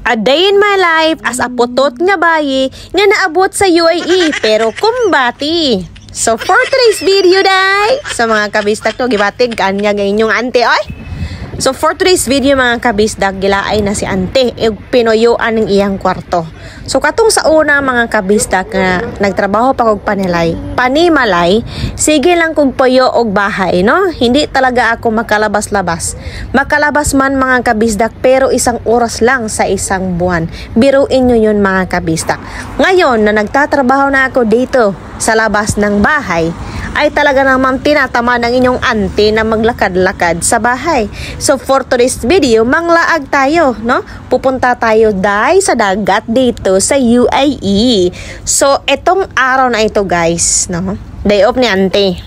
A day in my life as a putot nga bayi nga naabot sa UAE pero kumbati. So for today's video day, sa mga kabistak to gibatig kanya nga inyong ante oy. So for today's video mga kabisdak, gilaay na si ante pinoyoan ng iyang kwarto. So katong sa una mga kabisdak nga nagtrabaho pa kog panimalay, sige lang kog puyo og bahay, no? Hindi talaga ako makalabas-labas. Makalabas man mga kabisdak pero isang oras lang sa isang buwan. Biruin nyo yun mga kabisdak. Ngayon na nagtatrabaho na ako dito sa labas ng bahay, ay talaga naman tinatama ng inyong ante na maglakad-lakad sa bahay. So for today's video, manglaag tayo, no? Pupunta tayo sa dagat dito sa UAE. So etong araw na ito guys, no? Day off ni ante.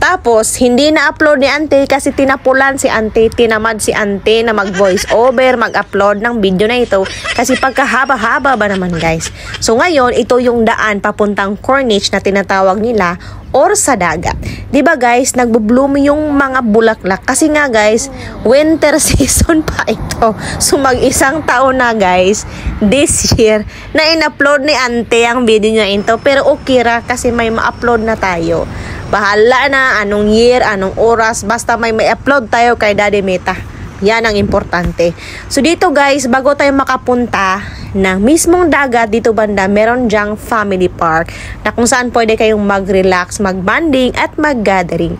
Tapos, hindi na-upload ni ante kasi tinapulan si ante, tinamad si ante na mag-voice over, mag-upload ng video na ito kasi pagkahaba-haba ba naman guys. So ngayon, ito yung daan papuntang Corniche na tinatawag nila or sa dagat. Diba guys, nagbo-bloom yung mga bulaklak kasi nga guys, winter season pa ito. So mag-isang taon na guys, this year, na in-upload ni ante ang video niya ito. Pero okay ra kasi may ma-upload na tayo. Bahala na anong year, anong oras, basta may upload tayo kay Daddy Meta. Yan ang importante. So dito guys, bago tayo makapunta ng mismong dagat dito banda, meron dyang family park na kung saan pwede kayong mag-relax, mag-banding at mag-gathering.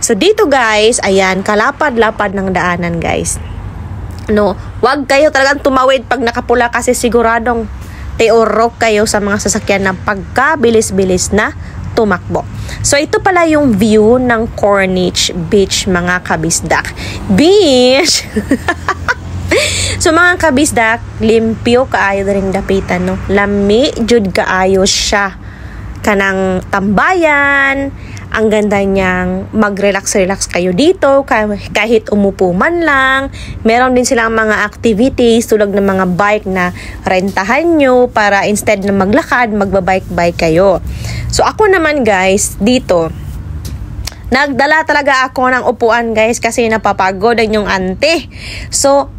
So dito guys, ayan, kalapad-lapad ng daanan guys. No, wag kayo talagang tumawid pag nakapula kasi siguradong teorok kayo sa mga sasakyan na pagkabilis-bilis na tumakbo. So ito pala yung view ng Corniche Beach mga kabisdak. Beach! So mga kabisdak, limpyo kaayo ring dapitan, no? Lami jud kaayo siya. Kanang tambayan, ang ganda niyang mag-relax-relax kayo dito kahit umupo man lang. Meron din silang mga activities tulad ng mga bike na rentahan nyo para instead na maglakad, magbabike-bike kayo. So ako naman guys, dito nagdala talaga ako ng upuan guys kasi napapagod ang inyong ante. So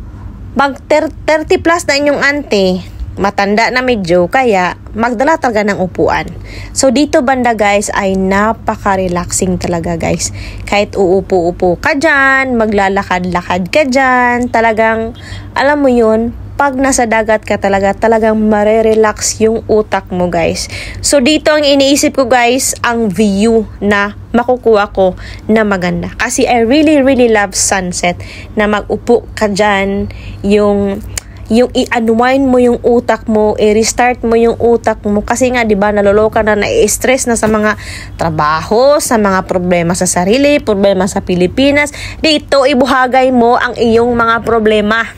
mag 30 plus na inyong ante, matanda na medyo, kaya magdala talaga ng upuan. So dito banda guys ay napaka-relaxing talaga guys. Kahit uupo-upo ka dyan, maglalakad-lakad ka dyan, talagang alam mo yun, pag nasa dagat ka talagang marerelax yung utak mo guys. So dito ang iniisip ko guys, ang view na makukuha ko na maganda. Kasi I really love sunset na mag-upo ka dyan, yung i-unwind mo yung utak mo, i-restart mo yung utak mo kasi nga 'di ba naloloka na na-stress na sa mga trabaho, sa mga problema sa sarili, problema sa Pilipinas. Dito ibuhagay mo ang iyong mga problema.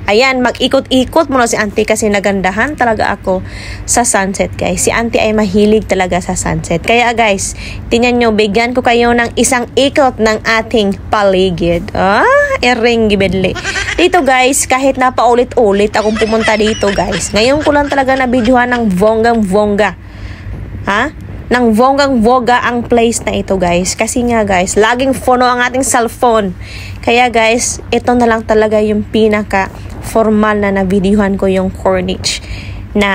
Ayan, mag-ikot-ikot muna si auntie kasi nagandahan talaga ako sa sunset guys. Si auntie ay mahilig talaga sa sunset. Kaya guys, tingnan nyo, bigyan ko kayo ng isang ikot ng ating paligid. Ering gibedli. Dito guys, kahit na paulit-ulit akong pumunta dito guys. Ngayon ko lang talaga na-videohan ng vonggang-vongga. Nang vonggang-vongga ang place na ito guys. Kasi nga guys, laging puno ang ating cellphone. Kaya guys, ito na lang talaga yung pinaka formal na na-videohan ko yung Corniche na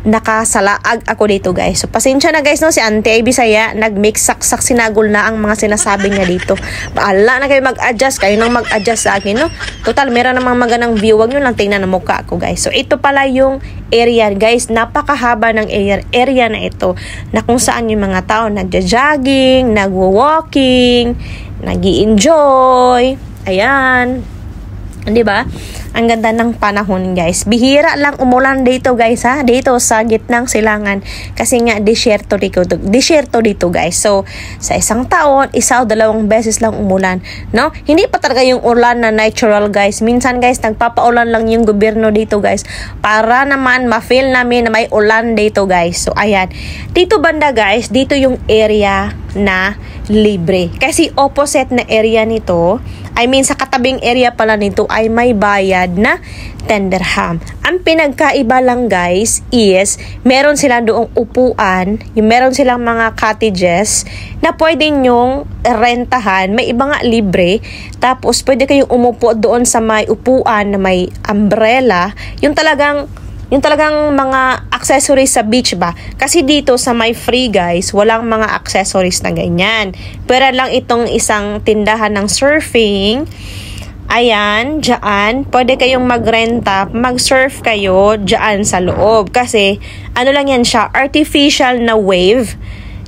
nakasalaag ako dito guys. So pasensya na guys, no, si Ante ay Bisaya, nag-mix saksak sinagol na ang mga sinasabi niya dito. Baala na kayo mag-adjust, kayo nang mag-adjust sa akin, no. Total meron namang magandang view, wag niyo lang tingnan ang mukha ko guys. So ito pala yung area guys, napakahaba ng area na ito na kung saan yung mga tao nagja-jogging, nagwo-walking, nag-i-enjoy. Ayan. 'Di ba? Ang ganda ng panahon guys. Bihira lang umulan dito guys dito sa gitnang silangan kasi nga disyerto dito guys. So sa isang taon, isa o dalawang beses lang umulan, no? Hindi pa talaga yung ulan na natural guys. Minsan guys, nagpapaulan lang yung gobyerno dito guys para naman ma-feel namin na may ulan dito guys. So ayan. Dito banda guys, dito yung area na libre. Kasi opposite na area nito, I mean sa tabing area pala nito ay may bayad na 10 dirham. Ang pinagkaiba lang guys is meron sila doong upuan, yung meron silang mga cottages na pwede nyong rentahan, may iba nga libre, tapos pwede kayong umupo doon sa may upuan na may umbrella, yung talagang mga accessories sa beach ba? Kasi dito sa may free guys, walang mga accessories na ganyan. Pero lang itong isang tindahan ng surfing. Ayan, dyan, pwede kayong magrenta, mag-surf kayo dyan sa loob. Kasi, ano lang yan siya, artificial na wave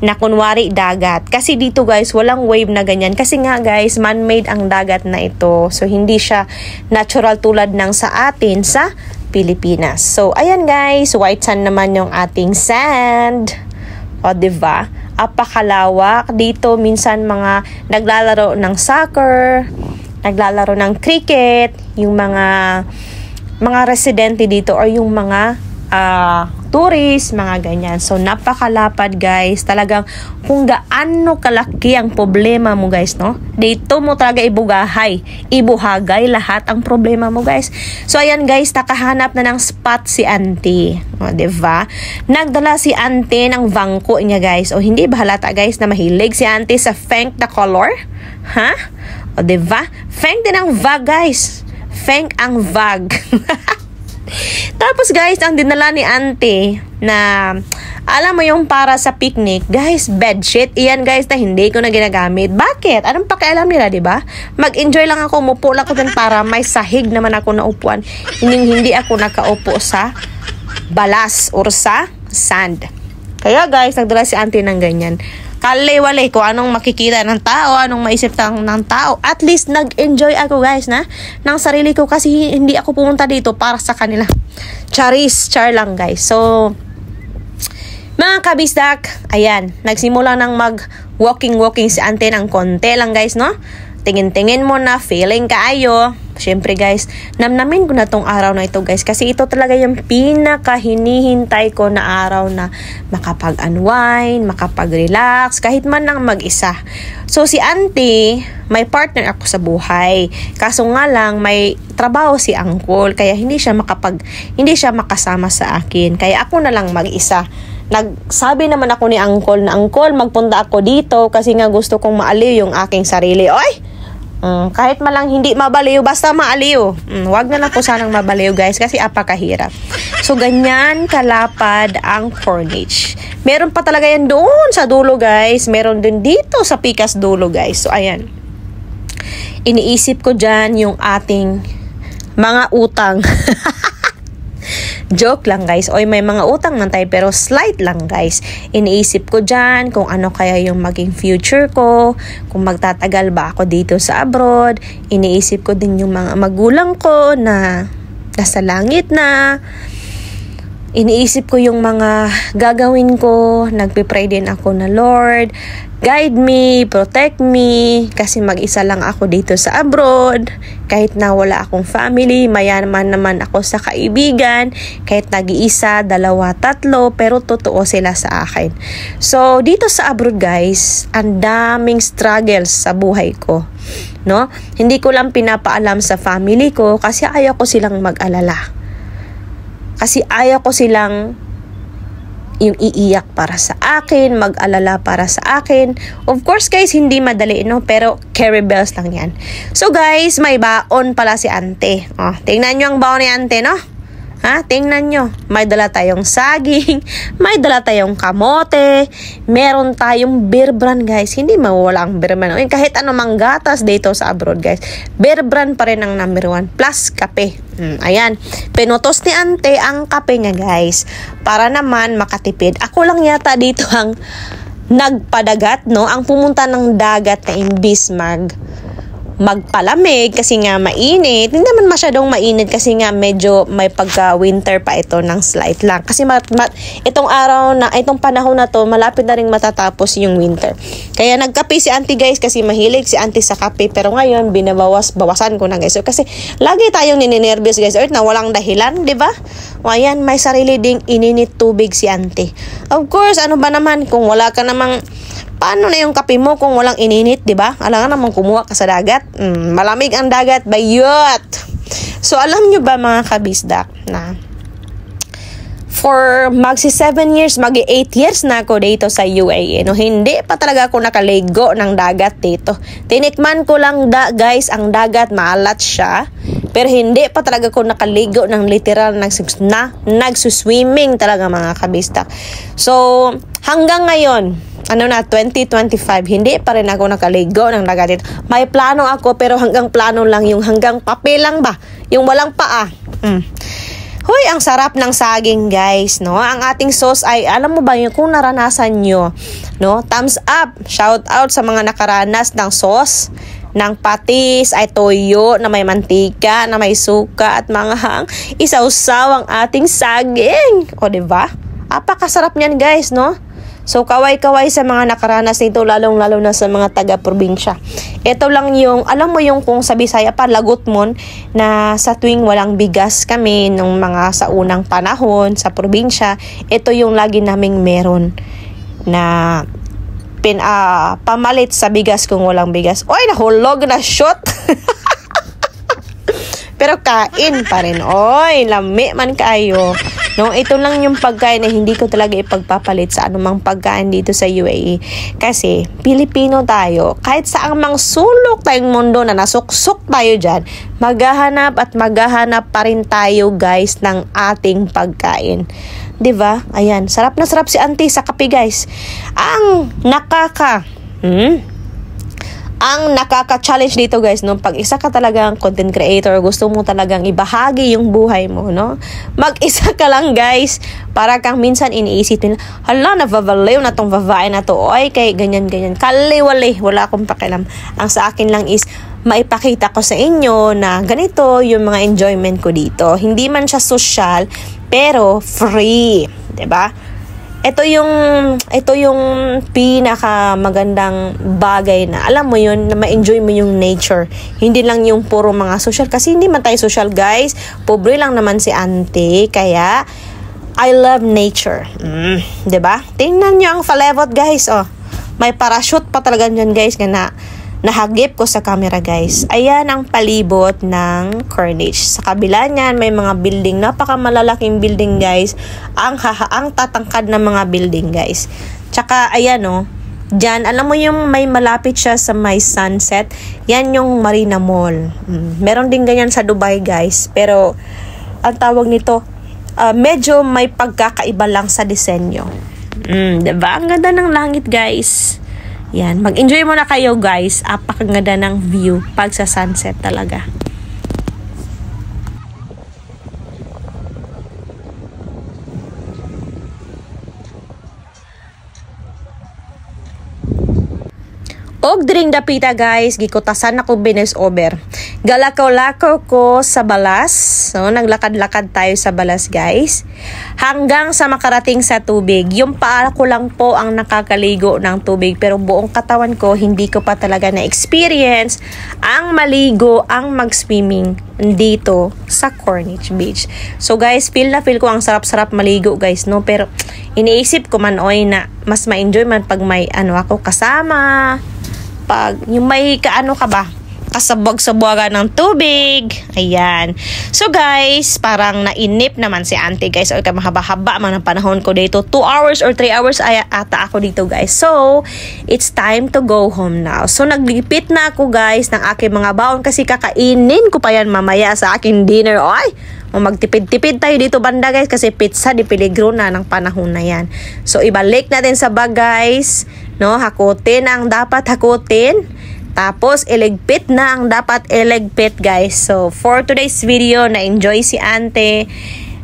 na kunwari dagat. Kasi dito guys, walang wave na ganyan. Kasi nga guys, man-made ang dagat na ito. So, hindi siya natural tulad ng sa atin sa Pilipinas. So, ayan guys, white sand naman yung ating sand. O, diba? Apakalawak. Dito, minsan mga naglalaro ng soccer, naglalaro ng cricket, yung mga residente dito or yung mga tourist, mga ganyan. So, napakalapad guys. Talagang kung gaano kalaki ang problema mo guys, no? Dito mo talaga ibuhagay lahat ang problema mo guys. So, ayan guys, nakahanap na ng spot si auntie. O, diba? Nagdala si auntie ng bangko niya guys. O, hindi ba halata guys na mahilig si auntie sa Feng na color? Ha? O, diba? Feng din ang vag guys. Feng ang vag. Tapos guys, ang dinala ni auntie na alam mo yung para sa picnic, guys, bedsheet. Iyan guys na hindi ko na ginagamit. Bakit? Anong pakialam nila, di ba? Mag-enjoy lang ako, umupo lang ako din para may sahig naman ako na upuan. Hindi ako nakaupo sa balas or sa sand. Kaya guys, nagdala si auntie ng ganyan. Kaliwalay ko anong makikita ng tao, anong maisip ng tao. At least nag-enjoy ako guys ng sarili ko kasi hindi ako pumunta dito para sa kanila. Char lang guys. So, mga kabisdak, ayan, nagsimula ng mag-walking si auntie ng konti lang guys, no? Tingin-tingin mo na, feeling kaayo. Siyempre guys, namnamin ko na tong araw na ito guys. Kasi ito talaga yung pinaka-hinihintay ko na araw na makapag-unwind, makapag-relax, kahit man lang mag-isa. So si auntie, may partner ako sa buhay. Kaso nga lang, may trabaho si uncle. Kaya hindi siya makasama sa akin. Kaya ako na lang mag-isa. Nagsabi naman ako ni uncle na, uncle, magpunta ako dito kasi nga gusto kong maaliw yung aking sarili. Oy! Kahit malang hindi mabaliw, basta maaliw. Wag na lang po sanang mabaliw guys kasi apakahirap. So ganyan kalapad ang Corniche. Meron pa talaga yan doon sa dulo guys. Meron din dito sa Pikas dulo guys. So ayan. Iniisip ko dyan yung ating mga utang. Joke lang guys. Oy, may mga utang man tayo pero slight lang guys. Iniisip ko dyan kung ano kaya yung maging future ko. Kung magtatagal ba ako dito sa abroad. Iniisip ko din yung mga magulang ko na nasa langit na. Iniisip ko yung mga gagawin ko. Nagpipray din ako na Lord, guide me, protect me. Kasi mag-isa lang ako dito sa abroad. Kahit na wala akong family, mayaman naman ako sa kaibigan. Kahit nag-iisa, 2, 3, pero totoo sila sa akin. So, dito sa abroad guys, ang daming struggles sa buhay ko. No? Hindi ko lang pinapaalam sa family ko kasi ayaw ko silang mag-alala. Kasi ayaw ko silang yung iiyak para sa akin, mag-alala para sa akin. Of course guys, hindi madali, no? Pero carry bells lang yan. So guys, may baon pala si ante. Oh, tingnan nyo ang baon ni ante, no? Ha? Tingnan nyo. May dala tayong saging, may dala tayong kamote, meron tayong Bear Brand guys. Hindi mawala ang Bear Brand. Kahit anumang gatas dito sa abroad guys, Bear Brand pa rin ang number 1. Plus kape. Ayan. Pinutos ni ante ang kape niya guys. Para naman makatipid. Ako lang yata dito ang nagpadagat, no? Ang pumunta ng dagat na imbis magpalamig kasi nga mainit. Hindi naman masyadong mainit kasi nga medyo may pagka-winter pa ito ng slight lang. Kasi itong panahon na to, malapit na rin matatapos yung winter. Kaya nagkape si auntie guys kasi mahilig si auntie sa kape. Pero ngayon, bawasan ko na guys. So, kasi lagi tayong nininervyos guys. Na walang dahilan, di ba? O ayan, may sarili ding ininit tubig si auntie. Of course, ano ba naman kung wala ka namang Paano na yung kape mo kung walang ininit, di ba? Alangan naman kumuha ka sa dagat. Malamig ang dagat, bayot! So, alam nyo ba mga kabisdak na for magsi 7 years, magi 8 years na ako dito sa UAE. No, hindi pa talaga ako nakaligo ng dagat dito. Tinikman ko lang guys, ang dagat maalat siya. Pero hindi pa talaga ako nakaligo ng literal nagsuswimming talaga mga kabistak. So, hanggang ngayon, 2025, hindi pa rin ako nakaligo ng dagat dito. May plano ako pero hanggang plano lang, yung hanggang papel lang ba? Yung walang paa. Hoy, ang sarap ng saging, guys, no? Ang ating sauce ay, alam mo ba yun, kung naranasan nyo, no? Thumbs up! Shout out sa mga nakaranas ng sauce, ng patis, ay toyo, na may mantika, na may suka, at mga isawsaw ang ating saging. O, diba? Apakasarap niyan, guys, no? So, kaway-kaway sa mga nakaranas nito, lalong-lalo na sa mga taga-probinsya. Ito lang yung, alam mo yung kung sa Bisaya pa, lagot mon, na sa tuwing walang bigas kami, nung mga sa unang panahon, sa probinsya, ito yung lagi naming meron na pamalit sa bigas kung walang bigas. Oy, nahulog na shot! Pero kain pa rin. Oy, lami man kayo. No, ito lang yung pagkain na hindi ko talaga ipagpapalit sa anumang pagkain dito sa UAE. Kasi, Pilipino tayo. Kahit saang mang sulok tayong mundo na nasuksok tayo dyan, maghahanap at maghahanap pa rin tayo, guys, ng ating pagkain. Diba? Ayan, sarap na sarap si auntie sa kape, guys. Ang nakaka-challenge dito, guys, no, pag isa ka talagang content creator, gusto mo talagang ibahagi yung buhay mo, no, mag-isa ka lang, guys, para kang minsan iniisip nila, hala, navavaliw na tong babae na to, oy, kay ganyan, kaliwali, wala akong pakialam. Ang sa akin lang is, maipakita ko sa inyo na ganito yung mga enjoyment ko dito. Hindi man siya social, pero free, 'di ba? Ito yung pinaka magandang bagay na alam mo yun, na ma-enjoy mo yung nature. Hindi lang yung puro mga social. Kasi hindi man tayo social, guys. Pobre lang naman si auntie. Kaya, I love nature. Diba? Tingnan nyo ang falebot, guys. Oh, may parachute pa talaga dyan, guys. Kaya nahagip ko sa camera, guys. Ayan ang palibot ng Corniche. Sa kabila niyan, may mga building. Napakamalalaking building, guys. Ang tatangkad ng mga building, guys. Tsaka, ayan, oh. Diyan, alam mo yung may malapit siya sa may sunset. Yan yung Marina Mall. Meron din ganyan sa Dubai, guys. Pero, ang tawag nito, medyo may pagkakaiba lang sa disenyo. Diba? Ang ganda ng langit, guys. Yan, mag-enjoy muna kayo, guys. Apakaganda ng view pag sa sunset talaga. Og diring dapita, guys, gikutasan ako bines over. Galakaw-lakaw ko sa balas. So, naglakad-lakad tayo sa balas, guys. Hanggang sa makarating sa tubig. Yung paa ko lang po ang nakakaligo ng tubig. Pero buong katawan ko, hindi ko pa talaga na-experience ang maligo, ang mag-swimming dito sa Corniche Beach. So, guys, feel ko ang sarap-sarap maligo, guys, no? Pero, iniisip ko man, oy, na mas ma-enjoy man pag may ako kasama. Pag yung may ka ba, kasabog-sabogan ng tubig. Ayan. So guys, parang nainip naman si auntie, guys. O mahaba-haba man ang panahon ko dito. 2 hours or 3 hours ay ata ako dito, guys. So, it's time to go home now. So, naglipit na ako, guys, ng aking mga baon kasi kakainin ko pa yan mamaya sa aking dinner. Oy! Magtipid-tipid tayo dito banda, guys, kasi pizza di peligro na ng panahon na yan. So, ibalik natin sa bag, guys. No, hakutin ang dapat hakutin. Tapos, iligpit na ang dapat iligpit, guys. So, for today's video, na-enjoy si ante.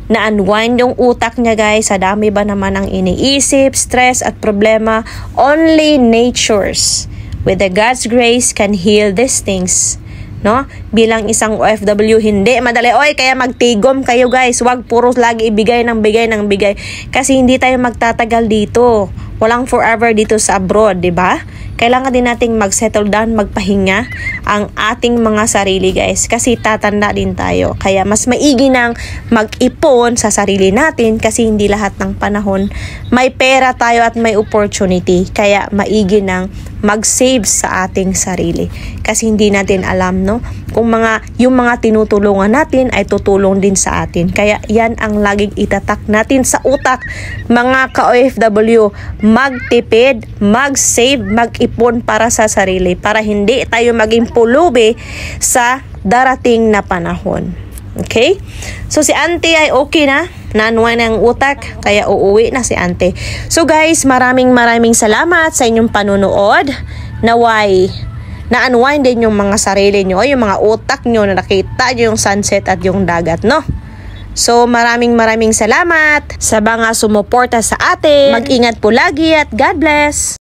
Na-unwind yung utak niya, guys. Sa dami ba naman ang iniisip, stress at problema. Only natures with the God's grace can heal these things no? Bilang isang OFW, hindi madali. Oy, kaya magtigom kayo guys. Wag puro lagi ibigay ng bigay. Kasi hindi tayo magtatagal dito. Walang forever dito sa abroad, 'di ba? Kailangan din nating mag-settle down, magpahinga ang ating mga sarili guys. Kasi tatanda din tayo. Kaya mas maigi nang mag-ipon sa sarili natin kasi hindi lahat ng panahon may pera tayo at may opportunity. Kaya maigi nang mag-save sa ating sarili. Kasi hindi natin alam, no? Kung yung mga tinutulungan natin ay tutulong din sa atin. Kaya yan ang laging itatak natin sa utak, mga ka-OFW. Magtipid, mag-save, mag-ipon para sa sarili. Para hindi tayo maging pulubi sa darating na panahon. Okay? So si auntie ay okay na. Nanuwa na ang utak, kaya uuwi na si auntie. So guys, maraming salamat sa inyong panunood. Naway, na-unwind din yung mga sarili nyo, yung mga utak nyo na nakita nyo yung sunset at yung dagat, no? So maraming salamat sa mga sumuporta sa atin. Mag-ingat po lagi at God bless!